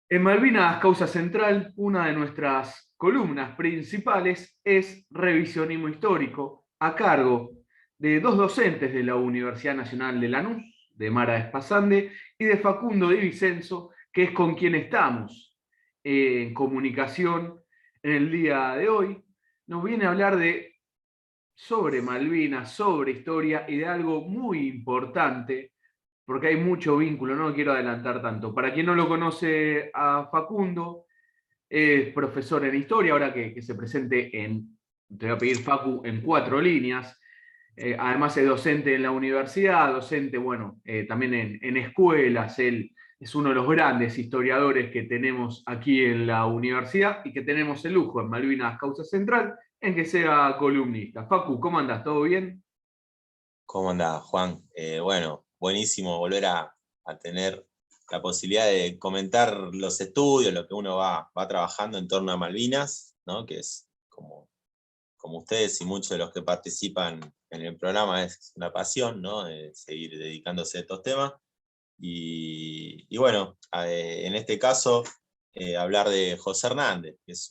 En Malvinas Causa Central, una de nuestras columnas principales es revisionismo histórico, a cargo de dos docentes de la Universidad Nacional de Lanús, de Mara Espasande, y de Facundo Di Vicenzo, que es con quien estamos en comunicación en el día de hoy. Nos viene a hablar sobre Malvinas, sobre historia y de algo muy importante porque hay mucho vínculo, no quiero adelantar tanto. Para quien no lo conoce a Facundo, es profesor en historia, ahora que se presente te voy a pedir Facu, en 4 líneas. Además es docente en la universidad, docente, bueno, también en escuelas. Él es uno de los grandes historiadores que tenemos aquí en la universidad y que tenemos el lujo en Malvinas Causa Central en que sea columnista. Facu, ¿cómo andas? ¿Todo bien? ¿Cómo andás, Juan? Bueno, buenísimo volver a tener la posibilidad de comentar los estudios, lo que uno va trabajando en torno a Malvinas, ¿no? Que es como ustedes y muchos de los que participan en el programa, es una pasión, ¿no? Seguir dedicándose a estos temas. Y bueno, en este caso, hablar de José Hernández, que es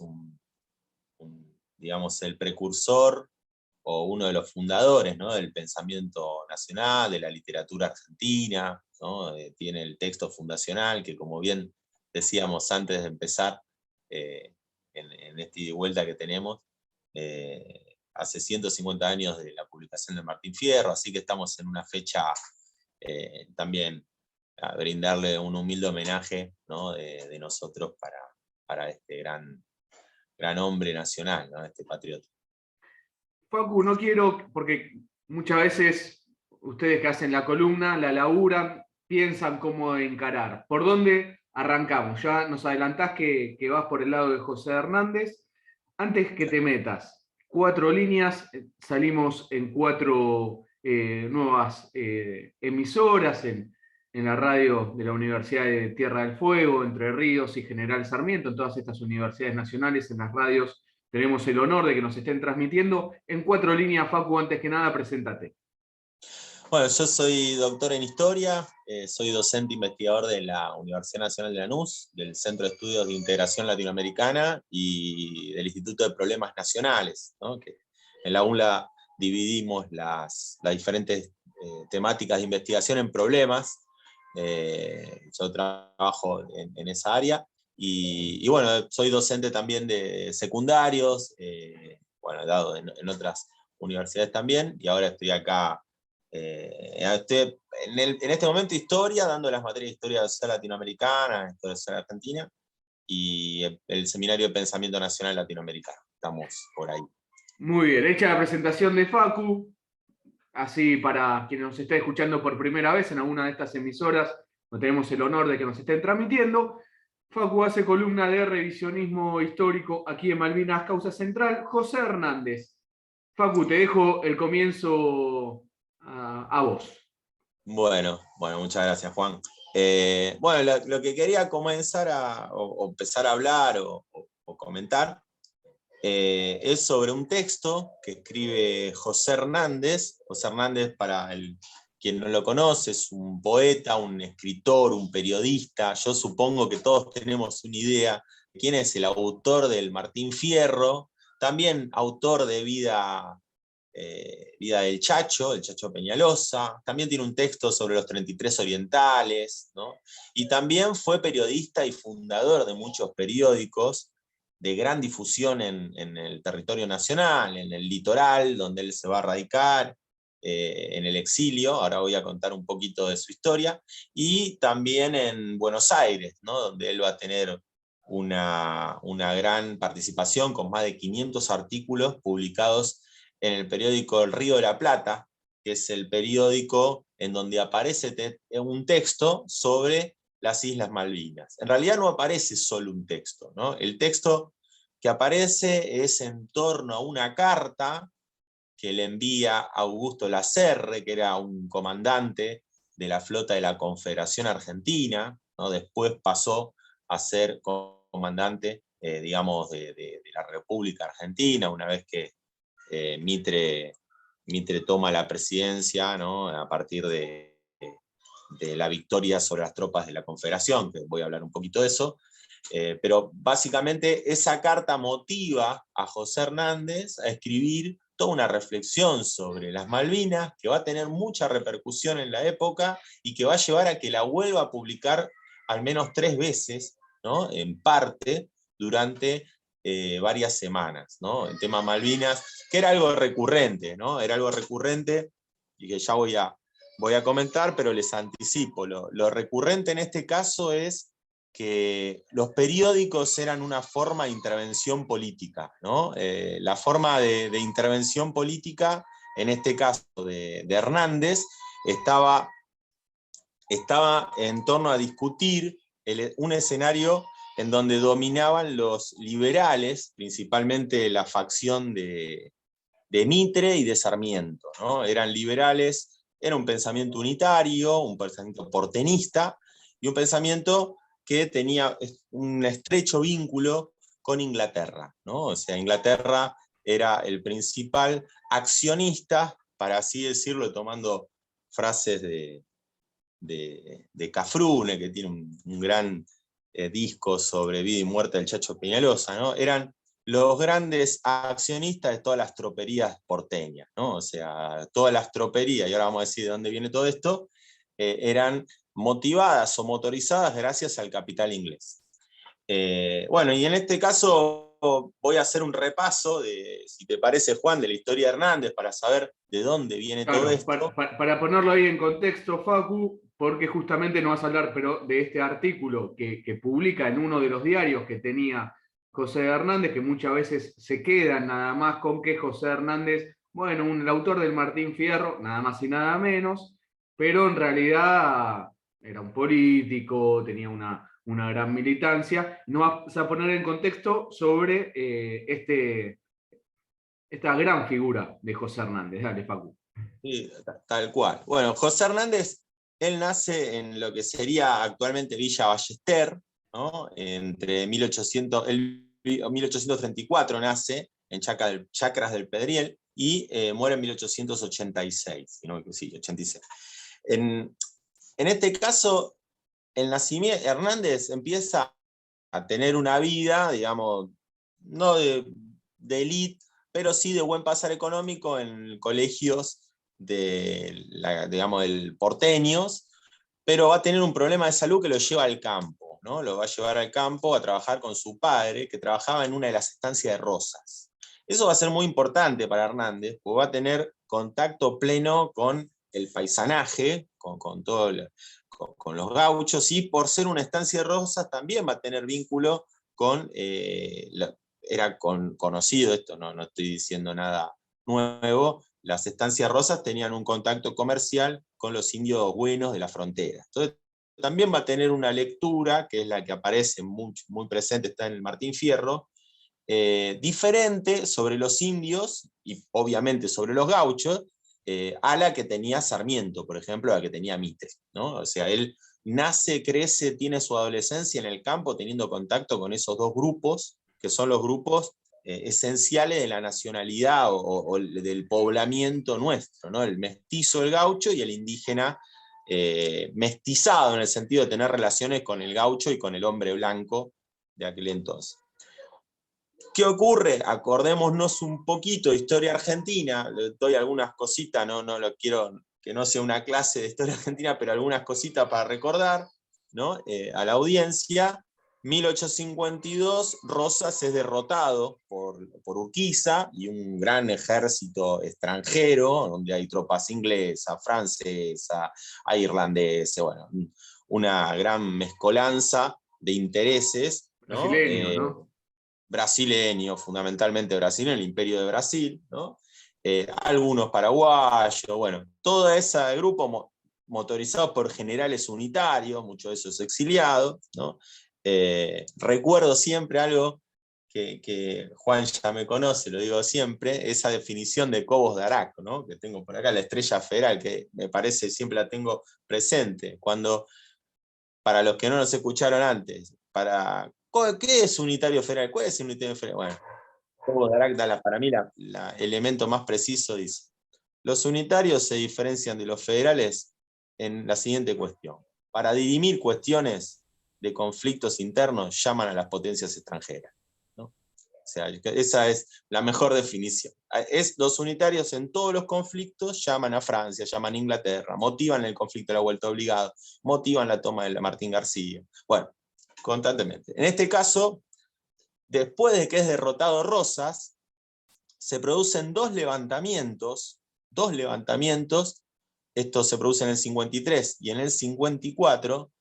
digamos, el precursor o uno de los fundadores, ¿no? Del pensamiento nacional, de la literatura argentina, ¿no? Tiene el texto fundacional que, como bien decíamos antes de empezar, en esta ida y vuelta que tenemos, hace 150 años de la publicación de Martín Fierro, así que estamos en una fecha también a brindarle un humilde homenaje, ¿no? de nosotros para este gran hombre nacional, ¿no? Este patriota. Facu, no quiero, porque muchas veces ustedes que hacen la columna, la laburan, piensan cómo encarar. ¿Por dónde arrancamos? Ya nos adelantás que vas por el lado de José Hernández. Antes que te metas, 4 líneas, salimos en 4 nuevas emisoras en la radio de la Universidad de Tierra del Fuego, Entre Ríos y General Sarmiento, en todas estas universidades nacionales, en las radios tenemos el honor de que nos estén transmitiendo. En 4 líneas, Facu, antes que nada, preséntate. Bueno, yo soy doctor en historia, soy docente investigador de la Universidad Nacional de Lanús, del Centro de Estudios de Integración Latinoamericana y del Instituto de Problemas Nacionales, ¿no? Que en la UNLA dividimos las diferentes temáticas de investigación en problemas. Yo trabajo en esa área y bueno, soy docente también de secundarios, bueno, he dado en otras universidades también y ahora estoy acá. Estoy en este momento historia, dando las materias de historia social latinoamericana, historia social argentina, y el seminario de pensamiento nacional latinoamericano. Estamos por ahí. Muy bien, hecha la presentación de Facu, así para quienes nos estén escuchando por primera vez en alguna de estas emisoras, no tenemos el honor de que nos estén transmitiendo. Facu hace columna de revisionismo histórico aquí en Malvinas Causa Central. José Hernández. Facu, te dejo el comienzo a vos. Bueno, muchas gracias, Juan. Bueno, lo que quería comenzar o empezar a hablar o comentar es sobre un texto que escribe José Hernández. José Hernández, quien no lo conoce, es un poeta, un escritor, un periodista. Yo supongo que todos tenemos una idea de quién es el autor del Martín Fierro, también autor de Vida del Chacho, el Chacho Peñalosa. También tiene un texto sobre los 33 orientales, ¿no? Y también fue periodista y fundador de muchos periódicos de gran difusión en el territorio nacional, en el litoral, donde él se va a radicar, en el exilio. Ahora voy a contar un poquito de su historia, y también en Buenos Aires, ¿no? Donde él va a tener una gran participación con más de 500 artículos publicados en el periódico El Río de la Plata, que es el periódico en donde aparece un texto sobre las Islas Malvinas. En realidad no aparece solo un texto, ¿no? El texto que aparece es en torno a una carta que le envía Augusto Lacerre, que era un comandante de la flota de la Confederación Argentina, ¿no? Después pasó a ser comandante, digamos, de la República Argentina, una vez que Mitre toma la presidencia, ¿no? A partir de la victoria sobre las tropas de la Confederación, que voy a hablar un poquito de eso. Pero básicamente esa carta motiva a José Hernández a escribir toda una reflexión sobre las Malvinas, que va a tener mucha repercusión en la época y que va a llevar a que la vuelva a publicar al menos 3 veces, ¿no? En parte, durante varias semanas, ¿no? El tema Malvinas, que era algo recurrente, ¿no? Era algo recurrente y que ya voy a comentar, pero les anticipo. Lo recurrente en este caso es que los periódicos eran una forma de intervención política, ¿no? La forma de intervención política, en este caso de Hernández, estaba en torno a discutir un escenario en donde dominaban los liberales, principalmente la facción de Mitre y de Sarmiento, ¿no? Eran liberales, era un pensamiento unitario, un pensamiento portenista, y un pensamiento que tenía un estrecho vínculo con Inglaterra, ¿no? O sea, Inglaterra era el principal accionista, para así decirlo, tomando frases de Cafrune, que tiene un gran disco sobre vida y muerte del Chacho Peñalosa, ¿no? Eran los grandes accionistas de todas las troperías porteñas, ¿no? O sea, todas las troperías, y ahora vamos a decir de dónde viene todo esto, eran motivadas o motorizadas gracias al capital inglés. Bueno, y en este caso voy a hacer un repaso, si te parece, Juan, de la historia de Hernández, para saber de dónde viene todo Claro, esto. para ponerlo ahí en contexto, Facu, porque justamente no vas a hablar pero de este artículo que publica en uno de los diarios que tenía José Hernández, que muchas veces se quedan nada más con que José Hernández, bueno, el autor del Martín Fierro, nada más y nada menos, pero en realidad era un político, tenía una gran militancia. No vas a poner en contexto sobre esta gran figura de José Hernández. Dale, Facu. Sí, tal cual. Bueno, José Hernández, él nace en lo que sería actualmente Villa Ballester, ¿no? Entre 1834 nace en Chacras del Pedriel y muere en 1886, ¿no? Sí, 86. En este caso, el nacimiento, Hernández empieza a tener una vida, digamos, no de élite, pero sí de buen pasar económico en colegios digamos, del porteños, pero va a tener un problema de salud que lo lleva al campo, ¿no? Lo va a llevar al campo a trabajar con su padre, que trabajaba en una de las estancias de Rosas. Eso va a ser muy importante para Hernández, porque va a tener contacto pleno con el paisanaje, con todo con los gauchos, y por ser una estancia de Rosas también va a tener vínculo con, era conocido, esto no estoy diciendo nada nuevo, las estancias Rosas tenían un contacto comercial con los indios buenos de la frontera. Entonces, también va a tener una lectura, que es la que aparece muy presente, está en el Martín Fierro, diferente sobre los indios y obviamente sobre los gauchos, a la que tenía Sarmiento, por ejemplo, a la que tenía Mitre, ¿no? O sea, él nace, crece, tiene su adolescencia en el campo teniendo contacto con esos dos grupos, que son los grupos esenciales de la nacionalidad o del poblamiento nuestro, ¿no? El mestizo, el gaucho, y el indígena mestizado, en el sentido de tener relaciones con el gaucho y con el hombre blanco de aquel entonces. ¿Qué ocurre? Acordémonos un poquito de historia argentina, le doy algunas cositas, no lo quiero que no sea una clase de historia argentina, pero algunas cositas para recordar, ¿no? A la audiencia. 1852, Rosas es derrotado por Urquiza y un gran ejército extranjero, donde hay tropas inglesas, francesas, irlandesas, bueno, una gran mezcolanza de intereses, ¿no? Brasileño, ¿no? Brasileño, fundamentalmente brasileño, el Imperio de Brasil, ¿no? Algunos paraguayos, bueno, todo ese grupo motorizado por generales unitarios, muchos de esos exiliados, ¿no? Recuerdo siempre algo que Juan ya me conoce, lo digo siempre, esa definición de Cobos de Araco, ¿no? Que tengo por acá, la estrella federal, que me parece siempre la tengo presente, cuando, para los que no nos escucharon antes, ¿qué es unitario federal? ¿Cuál es el unitario federal? Bueno, Cobos de Araco da para mí el elemento más preciso, dice: los unitarios se diferencian de los federales en la siguiente cuestión. Para dirimir cuestiones de conflictos internos, llaman a las potencias extranjeras, ¿no? O sea, esa es la mejor definición. Los unitarios en todos los conflictos llaman a Francia, llaman a Inglaterra, motivan el conflicto de la vuelta obligada, motivan la toma de Martín García. Bueno, constantemente. En este caso, después de que es derrotado Rosas, se producen dos levantamientos, estos se producen en el 53 y en el 54,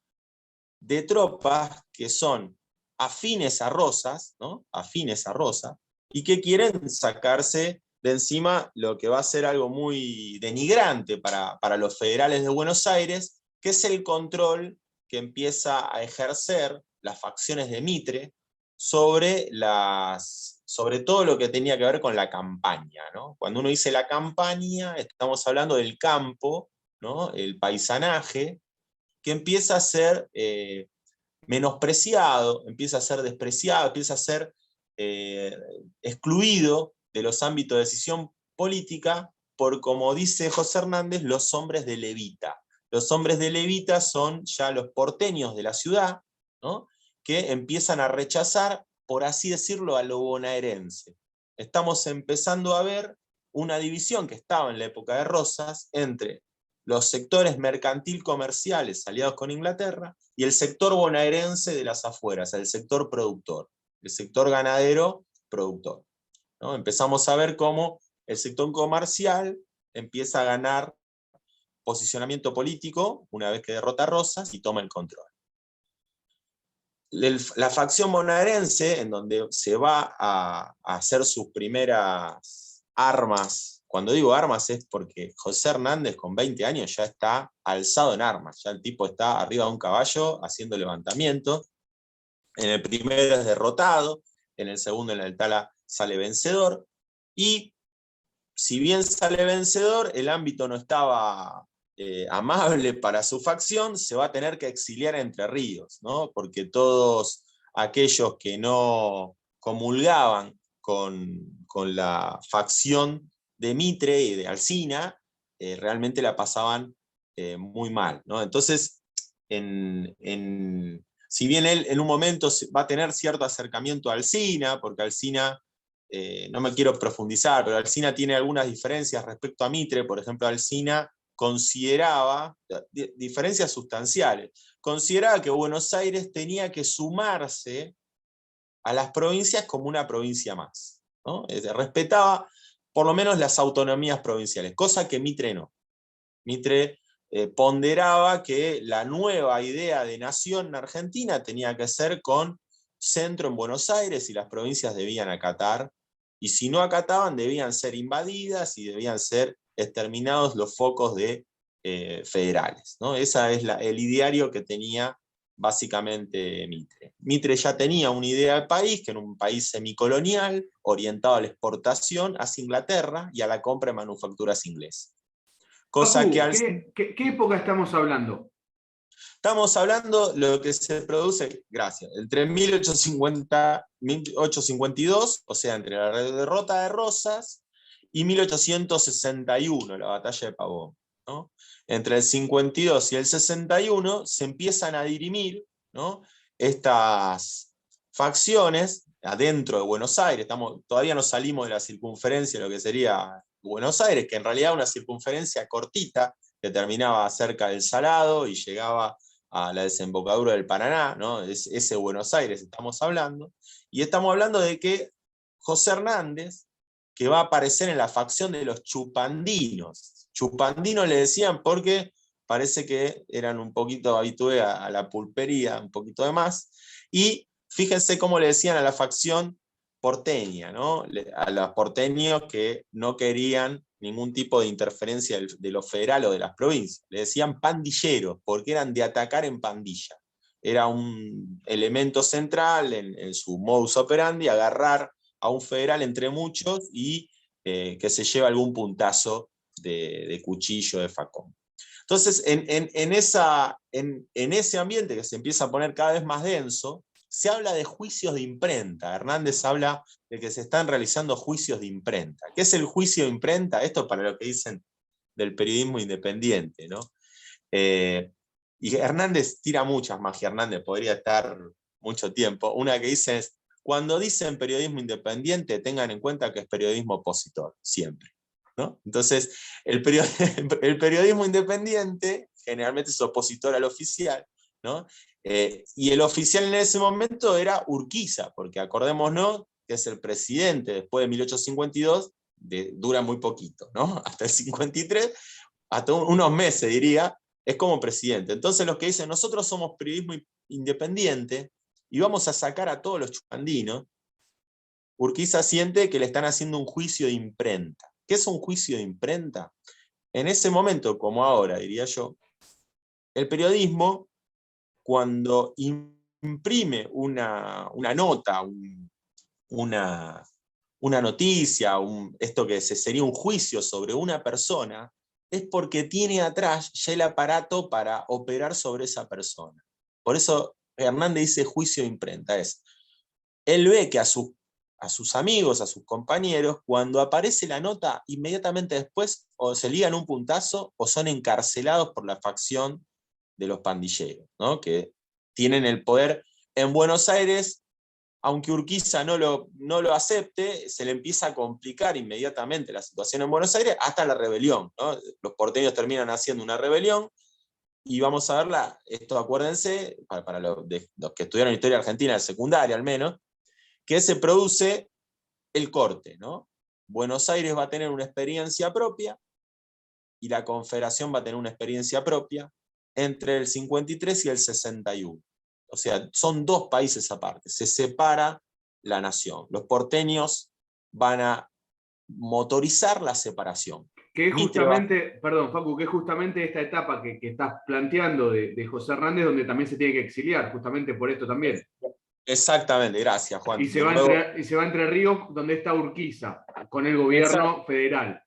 de tropas que son afines a Rosas, ¿no? Afines a Rosas, y que quieren sacarse de encima lo que va a ser algo muy denigrante para los federales de Buenos Aires, que es el control que empieza a ejercer las facciones de Mitre sobre todo lo que tenía que ver con la campaña, ¿no? Cuando uno dice la campaña, estamos hablando del campo, ¿no? El paisanaje, que empieza a ser menospreciado, empieza a ser despreciado, empieza a ser excluido de los ámbitos de decisión política por, como dice José Hernández, los hombres de levita. Los hombres de levita son ya los porteños de la ciudad, ¿no? Que empiezan a rechazar, por así decirlo, a lo bonaerense. Estamos empezando a ver una división que estaba en la época de Rosas entre los sectores mercantil comerciales aliados con Inglaterra y el sector bonaerense de las afueras, el sector productor, el sector ganadero productor, ¿no? Empezamos a ver cómo el sector comercial empieza a ganar posicionamiento político una vez que derrota a Rosas y toma el control. La facción bonaerense, en donde se va a hacer sus primeras armas, cuando digo armas es porque José Hernández con 20 años ya está alzado en armas, ya el tipo está arriba de un caballo haciendo levantamientos. En el primero es derrotado, en el segundo, en el Tala, sale vencedor, y si bien sale vencedor, el ámbito no estaba amable para su facción, se va a tener que exiliar a Entre Ríos, ¿no? Porque todos aquellos que no comulgaban con la facción de Mitre y de Alsina, realmente la pasaban muy mal, ¿no? Entonces, si bien él en un momento va a tener cierto acercamiento a Alsina, porque Alsina, no me quiero profundizar, pero Alsina tiene algunas diferencias respecto a Mitre. Por ejemplo, Alsina consideraba, diferencias sustanciales, consideraba que Buenos Aires tenía que sumarse a las provincias como una provincia más, ¿no? Respetaba por lo menos las autonomías provinciales, cosa que Mitre no. Mitre ponderaba que la nueva idea de nación en Argentina tenía que ser con centro en Buenos Aires y las provincias debían acatar, y si no acataban debían ser invadidas y debían ser exterminados los focos de federales, ¿no? Ese es el ideario que tenía básicamente Mitre. Mitre ya tenía una idea del país, que era un país semicolonial, orientado a la exportación hacia Inglaterra y a la compra de manufacturas inglesas. Cosa que Facu, ¿qué época estamos hablando? estamos hablando de lo que se produce, gracias, entre 1850, 1852, o sea, entre la derrota de Rosas, y 1861, la batalla de Pavón, ¿no? Entre el 52 y el 61 se empiezan a dirimir, ¿no? Estas facciones adentro de Buenos Aires. Todavía no salimos de la circunferencia de lo que sería Buenos Aires, que en realidad es una circunferencia cortita, que terminaba cerca del Salado y llegaba a la desembocadura del Paraná, ¿no? Es ese Buenos Aires estamos hablando, y estamos hablando de que José Hernández, que va a aparecer en la facción de los chupandinos. Chupandinos le decían porque parece que eran un poquito habitué a la pulpería, un poquito de más, y fíjense cómo le decían a la facción porteña, ¿no? A los porteños que no querían ningún tipo de interferencia de lo federal o de las provincias. Le decían pandilleros, porque eran de atacar en pandilla. Era un elemento central en su modus operandi, agarrar a un federal entre muchos y que se lleve algún puntazo de cuchillo, de facón. Entonces, en ese ambiente que se empieza a poner cada vez más denso, se habla de juicios de imprenta. Hernández habla de que se están realizando juicios de imprenta. ¿Qué es el juicio de imprenta? Esto para lo que dicen del periodismo independiente, ¿no? Y Hernández tira muchas más, que Hernández podría estar mucho tiempo. Una que dice es, cuando dicen periodismo independiente, tengan en cuenta que es periodismo opositor, siempre, ¿no? Entonces, el periodismo independiente generalmente es opositor al oficial, ¿no? Y el oficial en ese momento era Urquiza, porque acordémonos que es el presidente después de 1852, dura muy poquito, ¿no? Hasta el 53, hasta unos meses diría, es como presidente. Entonces los que dicen, nosotros somos periodismo independiente y vamos a sacar a todos los chupandinos, Urquiza siente que le están haciendo un juicio de imprenta. ¿Qué es un juicio de imprenta? En ese momento, como ahora, diría yo, el periodismo, cuando imprime una nota, una noticia, esto que sería un juicio sobre una persona, es porque tiene atrás ya el aparato para operar sobre esa persona. Por eso Hernández dice juicio de imprenta. Él ve que a sus amigos, a sus compañeros, cuando aparece la nota, inmediatamente después o se ligan un puntazo o son encarcelados por la facción de los pandilleros, ¿no? Que tienen el poder en Buenos Aires. Aunque Urquiza no lo acepte, se le empieza a complicar inmediatamente la situación en Buenos Aires hasta la rebelión, ¿no? Los porteños terminan haciendo una rebelión y vamos a verla, esto acuérdense, para los que estudiaron historia argentina de secundaria al menos, que se produce el corte, ¿no? Buenos Aires va a tener una experiencia propia y la Confederación va a tener una experiencia propia entre el 53 y el 61. O sea, son dos países aparte, se separa la nación. Los porteños van a motorizar la separación. Que es justamente, perdón, Facu, que es justamente esta etapa que estás planteando de José Hernández, donde también se tiene que exiliar, justamente por esto también. Exactamente, gracias, Juan. Y se va a Entre Ríos, donde está Urquiza, con el gobierno federal.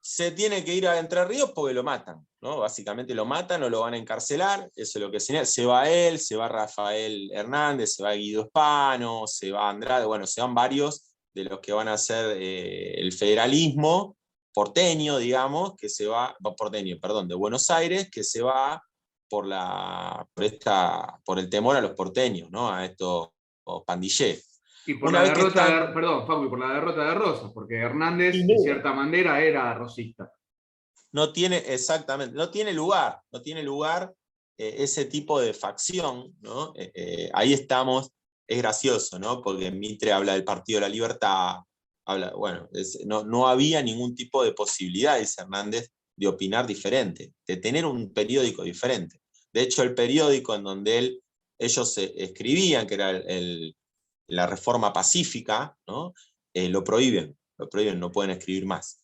Se tiene que ir a Entre Ríos porque lo matan, ¿no? Básicamente lo matan o lo van a encarcelar, eso es lo que señala. Se va él, se va Rafael Hernández, se va Guido Hispano, se va Andrade, bueno, se van varios de los que van a hacer el federalismo porteño, digamos, que se va, porteño, perdón, de Buenos Aires, que se va por el temor a los porteños, ¿no? A estos pandilleros. Y por la derrota, perdón, Facu, por la derrota de Rosas, porque Hernández, de cierta manera, era rosista. No tiene, exactamente, no tiene lugar ese tipo de facción, ¿no? Ahí estamos, es gracioso, ¿no? Porque Mitre habla del Partido de la Libertad, bueno, no había ningún tipo de posibilidad, dice Hernández, de opinar diferente, de tener un periódico diferente. De hecho, el periódico en donde ellos escribían, que era la Reforma Pacífica, ¿no? Lo prohíben, no pueden escribir más.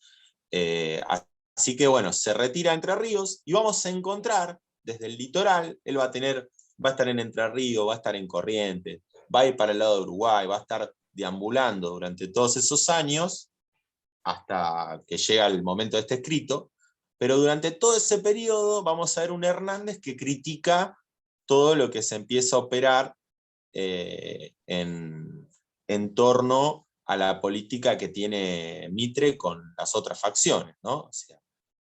Así que bueno, se retira a Entre Ríos y vamos a encontrar desde el litoral, él va a estar en Entre Ríos, va a estar en Corrientes, va a ir para el lado de Uruguay, va a estar deambulando durante todos esos años hasta que llega el momento de este escrito, pero durante todo ese periodo vamos a ver un Hernández que critica todo lo que se empieza a operar en torno a la política que tiene Mitre con las otras facciones, ¿no? O sea,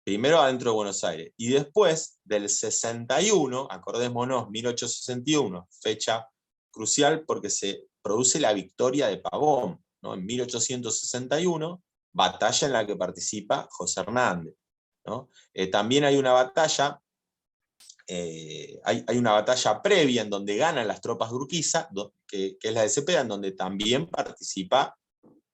primero adentro de Buenos Aires, y después del 61, acordémonos, 1861, fecha crucial porque se produce la victoria de Pavón, ¿no? En 1861, batalla en la que participa José Hernández, ¿no? También hay una batalla, hay una batalla previa en donde ganan las tropas de Urquiza, que es la de Cepeda, en donde también participa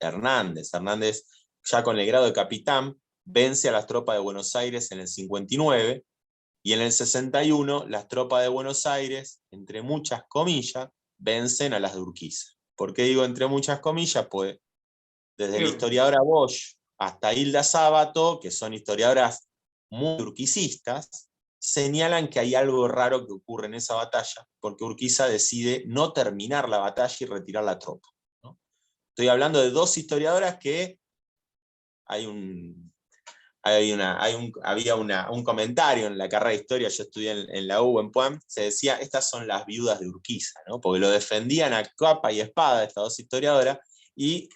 Hernández. Hernández, ya con el grado de capitán, vence a las tropas de Buenos Aires en el 59, y en el 61 las tropas de Buenos Aires, entre muchas comillas, vencen a las de Urquiza. ¿Por qué digo entre muchas comillas? Pues desde la historiadora Bosch hasta Hilda Sábato, que son historiadoras muy urquicistas, señalan que hay algo raro que ocurre en esa batalla, porque Urquiza decide no terminar la batalla y retirar la tropa, ¿no? Estoy hablando de dos historiadoras que había un comentario en la carrera de historia, yo estudié en la U en Puan, se decía, estas son las viudas de Urquiza, ¿no? Porque lo defendían a capa y espada estas dos historiadoras, y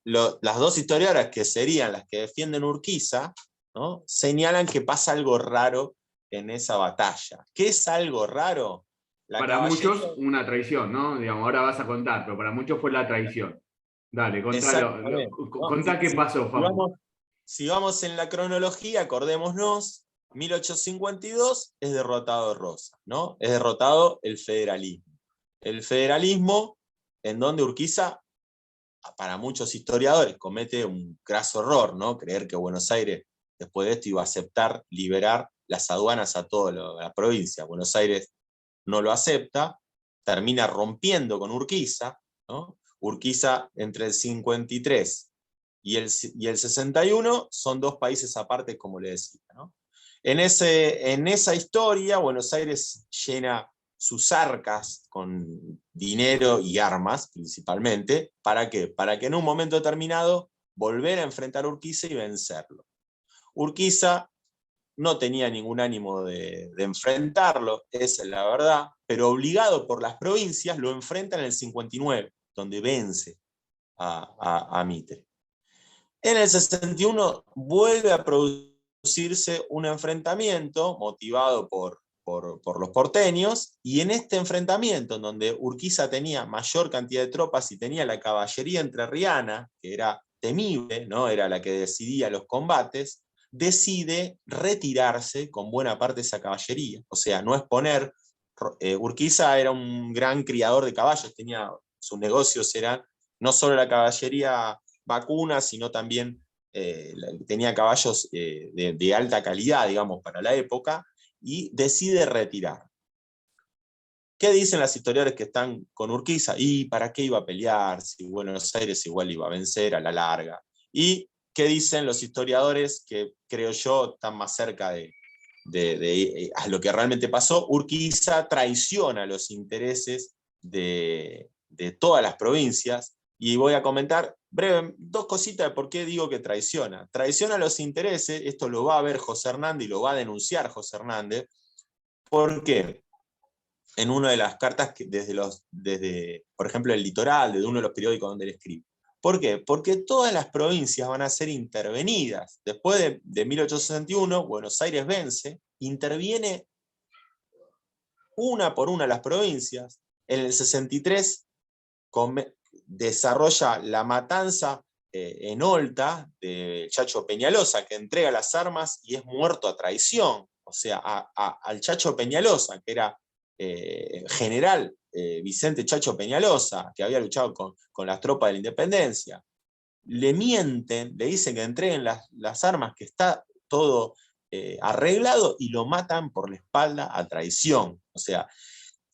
las dos historiadoras que serían las que defienden Urquiza, ¿no? Señalan que pasa algo raro en esa batalla. ¿Qué es algo raro? La Para caballería. muchos, una traición, ¿no? Digamos, ahora vas a contar, pero para muchos fue la traición. Dale, Exactamente, ¿no? contá qué pasó, Facu. Si vamos en la cronología, acordémonos, 1852 es derrotado Rosas, ¿no? Es derrotado el federalismo. El federalismo en donde Urquiza, para muchos historiadores, comete un craso error, ¿no? Creer que Buenos Aires, después de esto, iba a aceptar liberar las aduanas a toda la provincia. Buenos Aires no lo acepta, termina rompiendo con Urquiza, ¿no? Urquiza entre el 53 y el 61 son dos países aparte, como le decía, ¿no? En esa historia, Buenos Aires llena sus arcas con dinero y armas, principalmente. ¿Para qué? Para que en un momento determinado volver a enfrentar a Urquiza y vencerlo. Urquiza no tenía ningún ánimo de enfrentarlo, esa es la verdad, pero obligado por las provincias lo enfrenta en el 59, donde vence a Mitre. En el 61 vuelve a producirse un enfrentamiento motivado por los porteños, y en este enfrentamiento, en donde Urquiza tenía mayor cantidad de tropas y tenía la caballería entrerriana, que era temible, ¿no? Era la que decidía los combates, decide retirarse con buena parte de esa caballería. O sea, no exponer. Urquiza era un gran criador de caballos, sus negocios eran no solo la caballería vacuna, sino también tenía caballos de alta calidad, digamos, para la época, y decide retirar. ¿Qué dicen las historiadores que están con Urquiza? ¿Y para qué iba a pelear si Buenos Aires igual iba a vencer a la larga? ¿Y qué dicen los historiadores que, creo yo, están más cerca a lo que realmente pasó? Urquiza traiciona los intereses de todas las provincias, y voy a comentar breve dos cositas de por qué digo que traiciona. Traiciona los intereses, esto lo va a ver José Hernández y lo va a denunciar José Hernández. ¿Por qué? En una de las cartas, desde, por ejemplo, el Litoral, desde uno de los periódicos donde él escribe. ¿Por qué? Porque todas las provincias van a ser intervenidas. Después de 1861, Buenos Aires vence, interviene una por una las provincias. En el 63 desarrolla la matanza en Olta de Chacho Peñalosa, que entrega las armas y es muerto a traición. O sea, al Chacho Peñalosa, que era general Vicente Chacho Peñalosa, que había luchado con las tropas de la independencia, le mienten, le dicen que entreguen las armas, que está todo arreglado, y lo matan por la espalda a traición. O sea,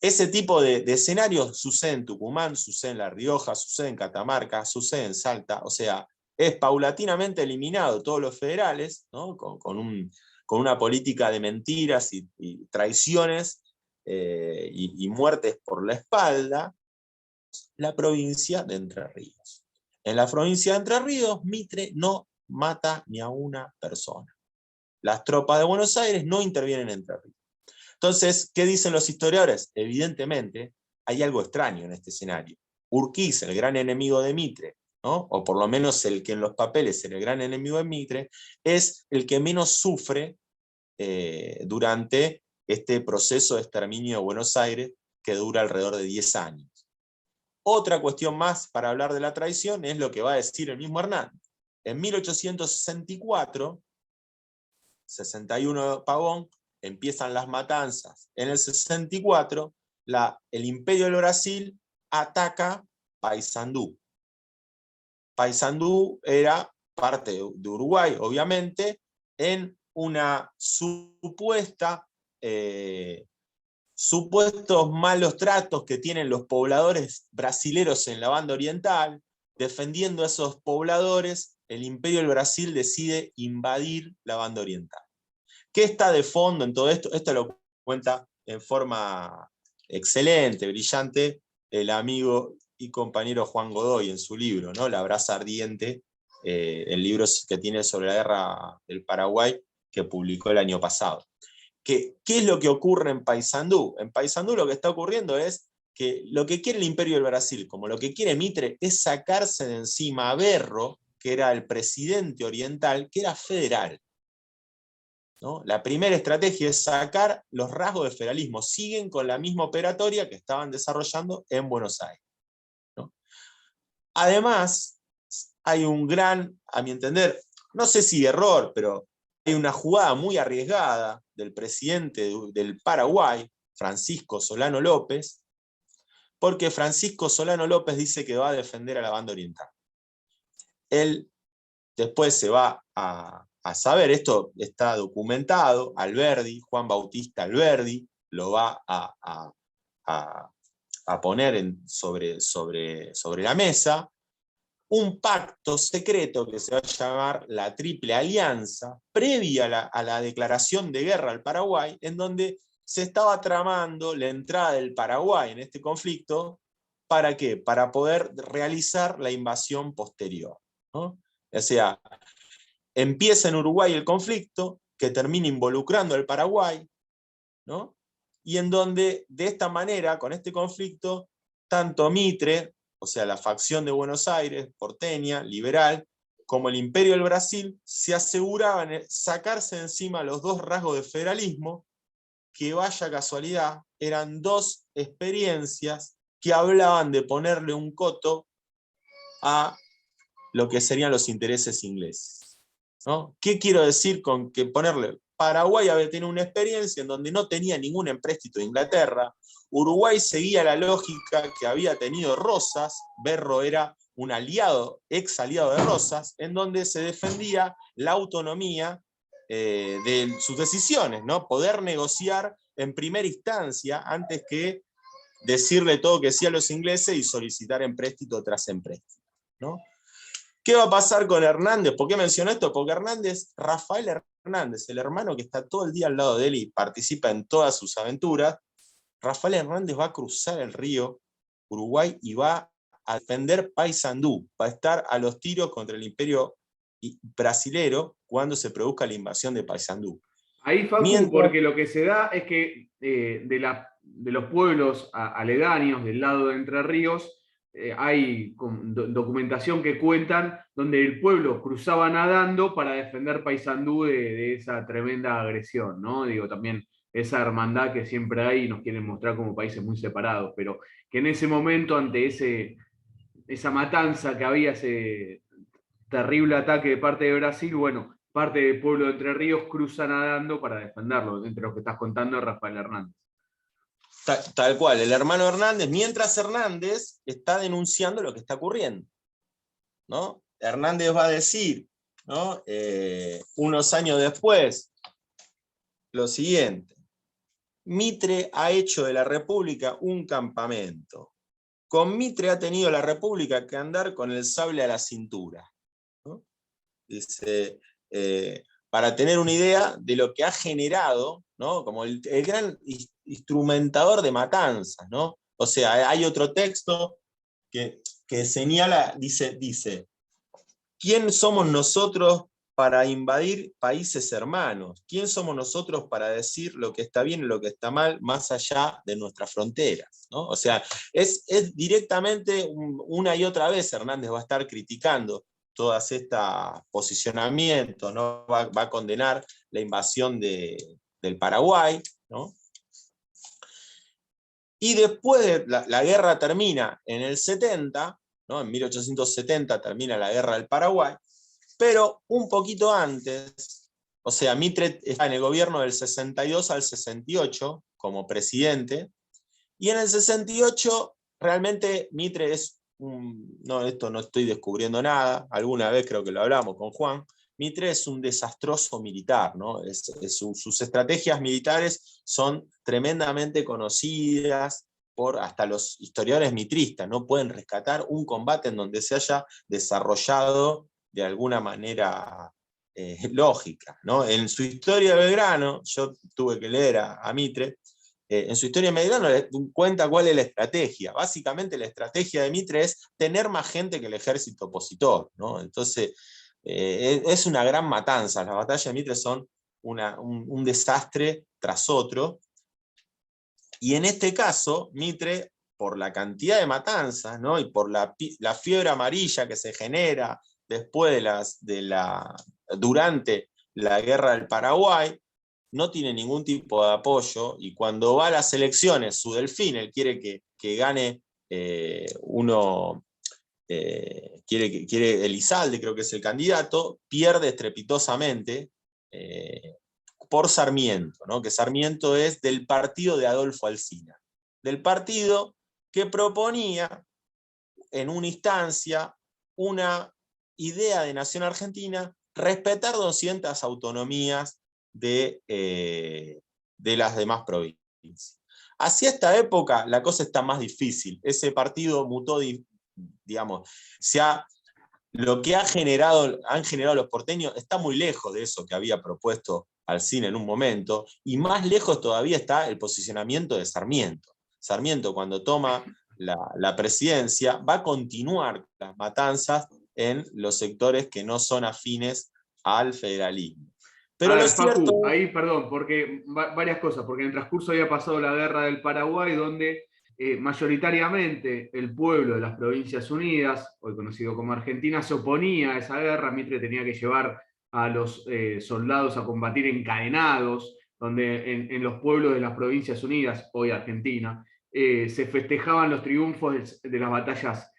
ese tipo de escenarios sucede en Tucumán, sucede en La Rioja, sucede en Catamarca, sucede en Salta. O sea, es paulatinamente eliminado todos los federales, ¿no? con una política de mentiras y traiciones y muertes por la espalda, la provincia de Entre Ríos. En la provincia de Entre Ríos, Mitre no mata ni a una persona. Las tropas de Buenos Aires no intervienen en Entre Ríos. Entonces, ¿qué dicen los historiadores? Evidentemente, hay algo extraño en este escenario. Urquiza, el gran enemigo de Mitre, ¿no? O por lo menos el que en los papeles era el gran enemigo de Mitre, es el que menos sufre durante este proceso de exterminio de Buenos Aires, que dura alrededor de 10 años. Otra cuestión más para hablar de la traición es lo que va a decir el mismo Hernández. En 1864, 61 Pavón, empiezan las matanzas. En el 64, el Imperio del Brasil ataca Paysandú. Paysandú era parte de Uruguay, obviamente, en una supuestos malos tratos que tienen los pobladores brasileros en la banda oriental. Defendiendo a esos pobladores, el Imperio del Brasil decide invadir la banda oriental. ¿Qué está de fondo en todo esto? Esto lo cuenta en forma excelente, brillante, el amigo y compañero Juan Godoy en su libro, ¿no? La brasa ardiente, el libro que tiene sobre la guerra del Paraguay, que publicó el año pasado. ¿Qué es lo que ocurre en Paysandú? En Paysandú lo que está ocurriendo es que lo que quiere el Imperio del Brasil, como lo que quiere Mitre, es sacarse de encima a Berro, que era el presidente oriental, que era federal. ¿no? La primera estrategia es sacar los rasgos de federalismo. Siguen con la misma operatoria que estaban desarrollando en Buenos Aires, ¿no? Además, hay un gran, a mi entender, no sé si error, pero hay una jugada muy arriesgada del presidente del Paraguay, Francisco Solano López, porque Francisco Solano López dice que va a defender a la banda oriental. Él después se va a saber, esto está documentado, Alberdi, Juan Bautista Alberdi, lo va a poner sobre la mesa, un pacto secreto que se va a llamar la Triple Alianza, previa a la declaración de guerra al Paraguay, en donde se estaba tramando la entrada del Paraguay en este conflicto. ¿Para qué? Para poder realizar la invasión posterior, ¿no? O sea, empieza en Uruguay el conflicto, que termina involucrando al Paraguay, ¿no? Y en donde, de esta manera, con este conflicto, tanto Mitre, o sea, la facción de Buenos Aires, porteña, liberal, como el Imperio del Brasil, se aseguraban sacarse de encima los dos rasgos de federalismo, que vaya casualidad, eran dos experiencias que hablaban de ponerle un coto a lo que serían los intereses ingleses, ¿no? ¿Qué quiero decir con que ponerle? Paraguay había tenido una experiencia en donde no tenía ningún empréstito de Inglaterra. Uruguay seguía la lógica que había tenido Rosas. Berro era un aliado, ex aliado de Rosas, en donde se defendía la autonomía de sus decisiones, ¿no? Poder negociar en primera instancia antes que decirle todo que sí a los ingleses y solicitar empréstito tras empréstito, ¿no? ¿Qué va a pasar con Hernández? ¿Por qué menciono esto? Porque Rafael Hernández, el hermano que está todo el día al lado de él y participa en todas sus aventuras, Rafael Hernández va a cruzar el río Uruguay y va a defender Paysandú, va a estar a los tiros contra el imperio brasilero cuando se produzca la invasión de Paysandú. Ahí, Facu, porque lo que se da es que de los pueblos aledaños del lado de Entre Ríos, hay documentación que cuentan donde el pueblo cruzaba nadando para defender Paysandú de esa tremenda agresión, ¿no? Digo, también esa hermandad que siempre hay y nos quieren mostrar como países muy separados, pero que en ese momento, ante esa matanza que había, ese terrible ataque de parte de Brasil, bueno, parte del pueblo de Entre Ríos cruza nadando para defenderlo, entre los que estás contando Rafael Hernández. Tal cual, el hermano Hernández, mientras Hernández está denunciando lo que está ocurriendo, ¿no? Hernández va a decir, ¿no? Unos años después, lo siguiente: Mitre ha hecho de la República un campamento. Con Mitre ha tenido la República que andar con el sable a la cintura, ¿no? Dice, para tener una idea de lo que ha generado, ¿no? Como el gran instrumentador de matanzas, ¿no? O sea, hay otro texto que señala, dice, ¿quién somos nosotros para invadir países hermanos? ¿Quién somos nosotros para decir lo que está bien y lo que está mal más allá de nuestras fronteras, ¿no? O sea, es directamente una y otra vez Hernández va a estar criticando todos estos posicionamientos, ¿no? Va a condenar la invasión del Paraguay, ¿no? Y después la guerra termina en el 70, ¿no? En 1870 termina la guerra del Paraguay, pero un poquito antes, o sea, Mitre está en el gobierno del 62 al 68 como presidente, y en el 68 realmente Mitre es no, esto no estoy descubriendo nada, alguna vez creo que lo hablamos con Juan, Mitre es un desastroso militar, ¿no? Sus estrategias militares son tremendamente conocidas por hasta los historiadores mitristas, no pueden rescatar un combate en donde se haya desarrollado de alguna manera lógica, ¿no? En su historia de Belgrano, yo tuve que leer a Mitre, en su historia de Belgrano cuenta cuál es la estrategia. Básicamente la estrategia de Mitre es tener más gente que el ejército opositor, ¿no? Entonces, es una gran matanza. Las batallas de Mitre son un desastre tras otro. Y en este caso, Mitre, por la cantidad de matanzas, ¿no? Y por la fiebre amarilla que se genera después durante la guerra del Paraguay, no tiene ningún tipo de apoyo, y cuando va a las elecciones, su delfín, él quiere que gane quiere Elizalde, creo que es el candidato, pierde estrepitosamente por Sarmiento, ¿no? Que Sarmiento es del partido de Adolfo Alsina, del partido que proponía en una instancia una idea de nación argentina, respetar 200 autonomías de las demás provincias. Hacia esta época la cosa está más difícil. Ese partido mutó, digamos, lo que han generado los porteños está muy lejos de eso que había propuesto Alsina en un momento, y más lejos todavía está el posicionamiento de Sarmiento. Sarmiento, cuando toma la presidencia, va a continuar las matanzas en los sectores que no son afines al federalismo. Pero A lo ver, cierto... Facu, ahí, perdón, porque varias cosas, porque en el transcurso había pasado la guerra del Paraguay, donde mayoritariamente el pueblo de las Provincias Unidas, hoy conocido como Argentina, se oponía a esa guerra. Mitre tenía que llevar a los soldados a combatir encadenados, donde en los pueblos de las Provincias Unidas, hoy Argentina, se festejaban los triunfos de las batallas,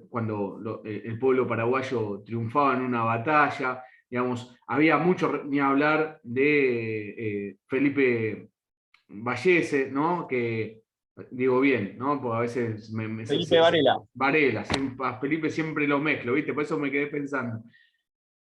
cuando el pueblo paraguayo triunfaba en una batalla. Digamos, había mucho, ni hablar de Felipe Vallese, ¿no? Que digo bien, ¿no? Porque a veces Felipe Varela. Varela, a Felipe siempre lo mezclo, ¿viste? Por eso me quedé pensando.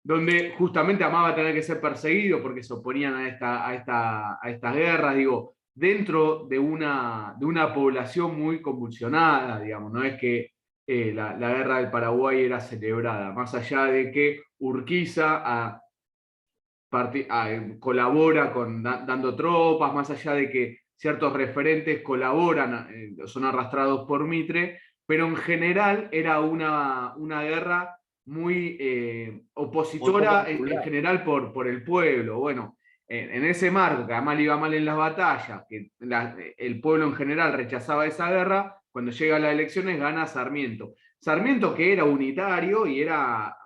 Donde justamente amaba tener que ser perseguido porque se oponían a estas guerras, digo, dentro de una población muy convulsionada, digamos, no es que la guerra del Paraguay era celebrada, más allá de que Urquiza colabora dando tropas, más allá de que ciertos referentes colaboran, son arrastrados por Mitre, pero en general era una guerra muy opositora en general por el pueblo. Bueno, en ese marco, que además le iba mal en las batallas, que el pueblo en general rechazaba esa guerra, cuando llega a las elecciones gana Sarmiento. Sarmiento, que era unitario y era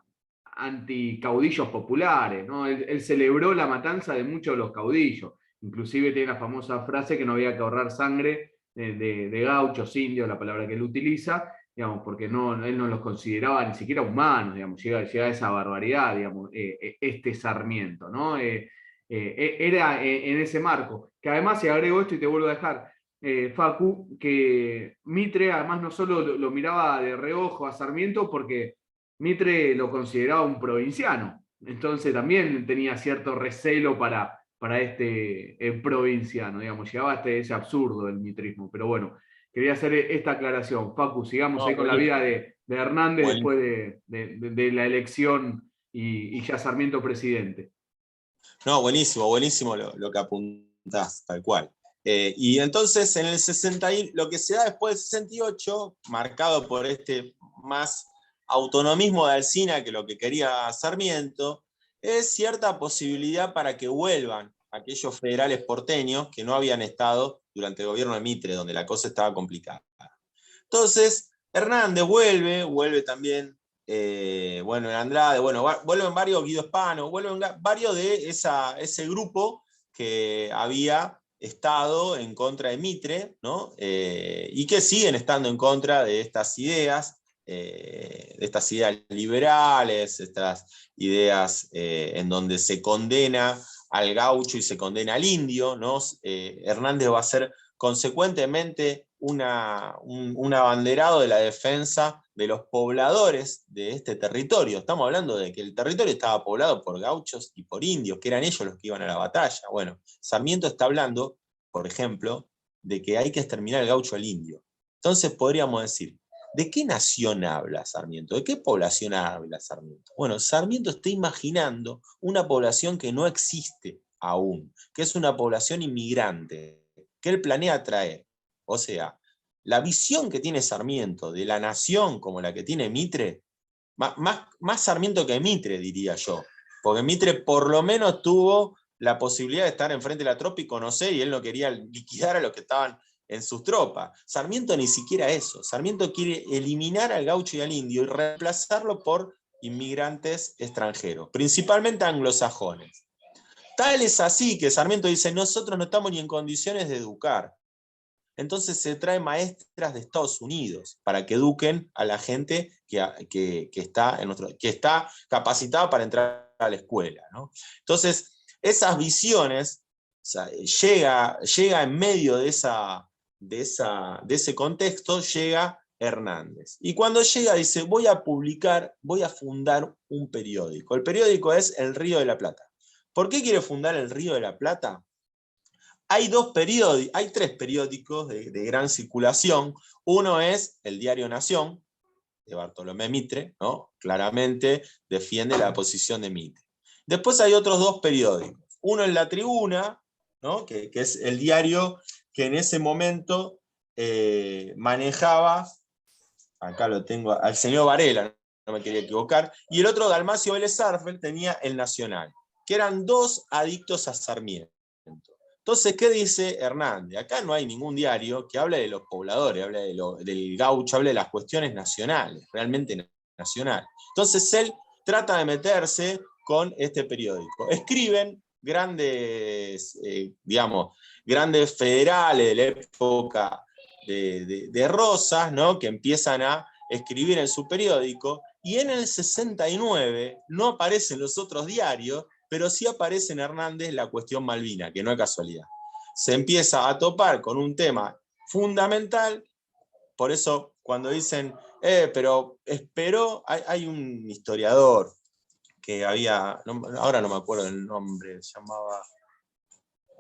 anticaudillos populares, ¿no? Él celebró la matanza de muchos de los caudillos, inclusive tiene la famosa frase que no había que ahorrar sangre de gauchos, indios, la palabra que él utiliza, digamos, porque él no los consideraba ni siquiera humanos, digamos, llega a esa barbaridad, digamos, este Sarmiento, ¿no? Era en ese marco, que además, si agrego esto y te vuelvo a dejar, Facu, que Mitre además no solo lo miraba de reojo a Sarmiento porque Mitre lo consideraba un provinciano, entonces también tenía cierto recelo para este provinciano, digamos, llegaba hasta ese absurdo del mitrismo, pero bueno, quería hacer esta aclaración. Facu, sigamos ahí con la vida de Hernández después de la elección y ya Sarmiento presidente. No, buenísimo, buenísimo lo que apuntás, tal cual. Y entonces en el 60, lo que se da después del 68, marcado por este más autonomismo de Alsina que lo que quería Sarmiento, es cierta posibilidad para que vuelvan aquellos federales porteños que no habían estado durante el gobierno de Mitre, donde la cosa estaba complicada. Entonces, Hernández vuelve también, bueno, en Andrade, bueno, vuelven varios, Guido Hispano, vuelven varios de ese grupo que había estado en contra de Mitre, ¿no? Y que siguen estando en contra de estas ideas liberales, estas ideas en donde se condena al gaucho y se condena al indio, ¿no? Hernández va a ser consecuentemente un abanderado de la defensa de los pobladores de este territorio. Estamos hablando de que el territorio estaba poblado por gauchos y por indios, que eran ellos los que iban a la batalla. Bueno, Sarmiento está hablando, por ejemplo, de que hay que exterminar el gaucho al indio. Entonces podríamos decir, ¿de qué nación habla Sarmiento? ¿De qué población habla Sarmiento? Bueno, Sarmiento está imaginando una población que no existe aún, que es una población inmigrante, que él planea traer. O sea, la visión que tiene Sarmiento de la nación como la que tiene Mitre, más Sarmiento que Mitre, diría yo, porque Mitre por lo menos tuvo la posibilidad de estar enfrente de la tropa y conocer, y él no quería liquidar a los que estaban en sus tropas. Sarmiento ni siquiera eso. Sarmiento quiere eliminar al gaucho y al indio y reemplazarlo por inmigrantes extranjeros, principalmente anglosajones. Tal es así que Sarmiento dice, nosotros no estamos ni en condiciones de educar. Entonces se trae maestras de Estados Unidos para que eduquen a la gente que está capacitada para entrar a la escuela, ¿no? Entonces, esas visiones, o sea, llega en medio de ese contexto, llega Hernández. Y cuando llega dice, voy a fundar un periódico. El periódico es El Río de la Plata. ¿Por qué quiere fundar El Río de la Plata? Hay tres periódicos de gran circulación. Uno es el Diario Nación, de Bartolomé Mitre, ¿no? Claramente defiende la posición de Mitre. Después hay otros dos periódicos. Uno es La Tribuna, ¿no? que es el diario que en ese momento manejaba, acá lo tengo, al señor Varela, no me quería equivocar, y el otro, Dalmacio Vélez Sarsfield, tenía El Nacional, que eran dos adictos a Sarmiento. Entonces, ¿qué dice Hernández? Acá no hay ningún diario que hable de los pobladores, hable del gaucho, hable de las cuestiones nacionales, realmente nacionales. Entonces, él trata de meterse con este periódico. Escriben grandes, grandes federales de la época de Rosas, ¿no? Que empiezan a escribir en su periódico, y en el 69 no aparecen los otros diarios, pero sí aparece en Hernández la cuestión Malvina, que no es casualidad. Se empieza a topar con un tema fundamental, por eso cuando dicen, pero esperó, hay un historiador que había, ahora no me acuerdo el nombre, se llamaba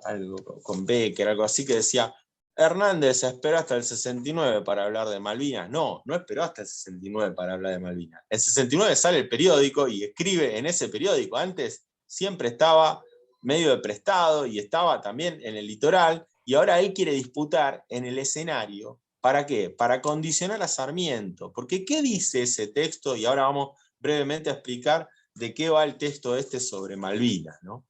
algo con Becker, algo así, que decía, Hernández esperó hasta el 69 para hablar de Malvinas. No, no esperó hasta el 69 para hablar de Malvinas. En el 69 sale el periódico y escribe en ese periódico. Antes siempre estaba medio de prestado y estaba también en el litoral, y ahora él quiere disputar en el escenario. ¿Para qué? Para condicionar a Sarmiento. Porque ¿qué dice ese texto? Y ahora vamos brevemente a explicar de qué va el texto este sobre Malvinas, ¿no?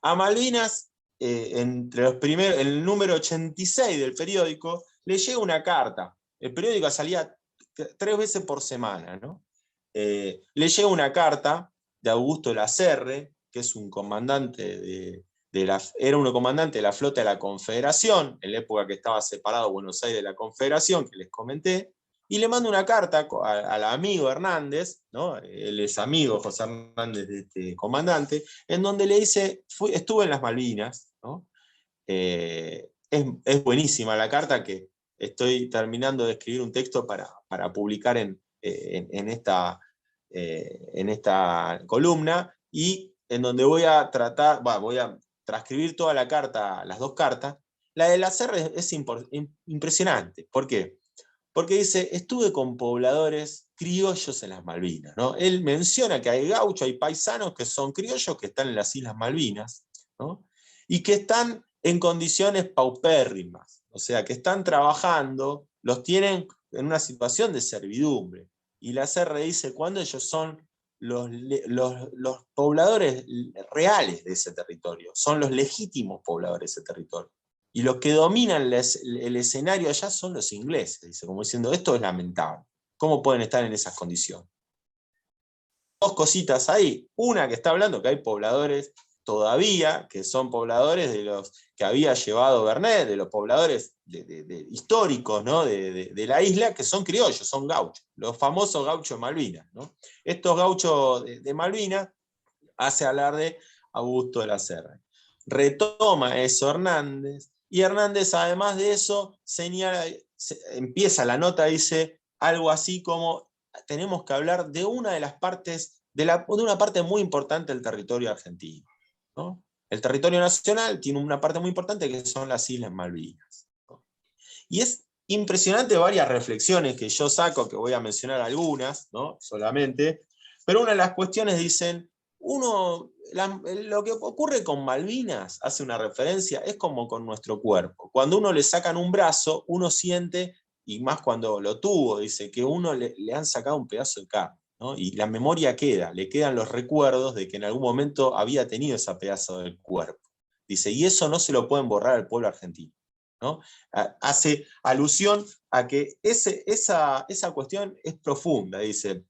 A Malvinas, entre los primeros, en el número 86 del periódico, le llega una carta. El periódico salía 3 veces por semana, ¿no? Le llega una carta de Augusto Lacerre, que es un comandante era un comandante de la flota de la Confederación, en la época que estaba separado Buenos Aires de la Confederación, que les comenté, y le manda una carta al amigo Hernández, ¿no? Él es amigo, José Hernández, de este comandante, en donde le dice, estuve en las Malvinas, ¿no? Es buenísima la carta, que estoy terminando de escribir un texto para publicar en esta columna, y en donde voy a transcribir toda la carta, las dos cartas. La de Lacerre es impresionante. ¿Por qué? Porque dice, estuve con pobladores criollos en las Malvinas, ¿no? Él menciona que hay gauchos, hay paisanos que son criollos, que están en las Islas Malvinas, ¿no? Y que están en condiciones paupérrimas, o sea, que están trabajando, los tienen en una situación de servidumbre. Y Lacerre dice, cuando ellos son los pobladores reales de ese territorio, son los legítimos pobladores de ese territorio. Y los que dominan el escenario allá son los ingleses, dice, como diciendo, esto es lamentable. ¿Cómo pueden estar en esas condiciones? Dos cositas ahí. Una, que está hablando que hay pobladores todavía, que son pobladores de los que había llevado Vernet, de los pobladores históricos, ¿no? de la isla, que son criollos, son gauchos, los famosos gauchos de Malvinas, ¿no? Estos gauchos de Malvinas hace hablar de Augusto de Lacerre. Retoma eso Hernández, y Hernández, además de eso, señala, empieza la nota, dice algo así como, tenemos que hablar de una de las partes, de una parte muy importante del territorio argentino, ¿no? El territorio nacional tiene una parte muy importante, que son las Islas Malvinas, ¿no? Y es impresionante varias reflexiones que yo saco, que voy a mencionar algunas, ¿no? Solamente, pero una de las cuestiones dicen, lo que ocurre con Malvinas, hace una referencia, es como con nuestro cuerpo. Cuando uno le sacan un brazo, uno siente, y más cuando lo tuvo, dice, que uno le han sacado un pedazo de carne, ¿no? Y la memoria queda, le quedan los recuerdos de que en algún momento había tenido ese pedazo del cuerpo. Dice, y eso no se lo pueden borrar al pueblo argentino, ¿no? Hace alusión a que esa cuestión es profunda, dice.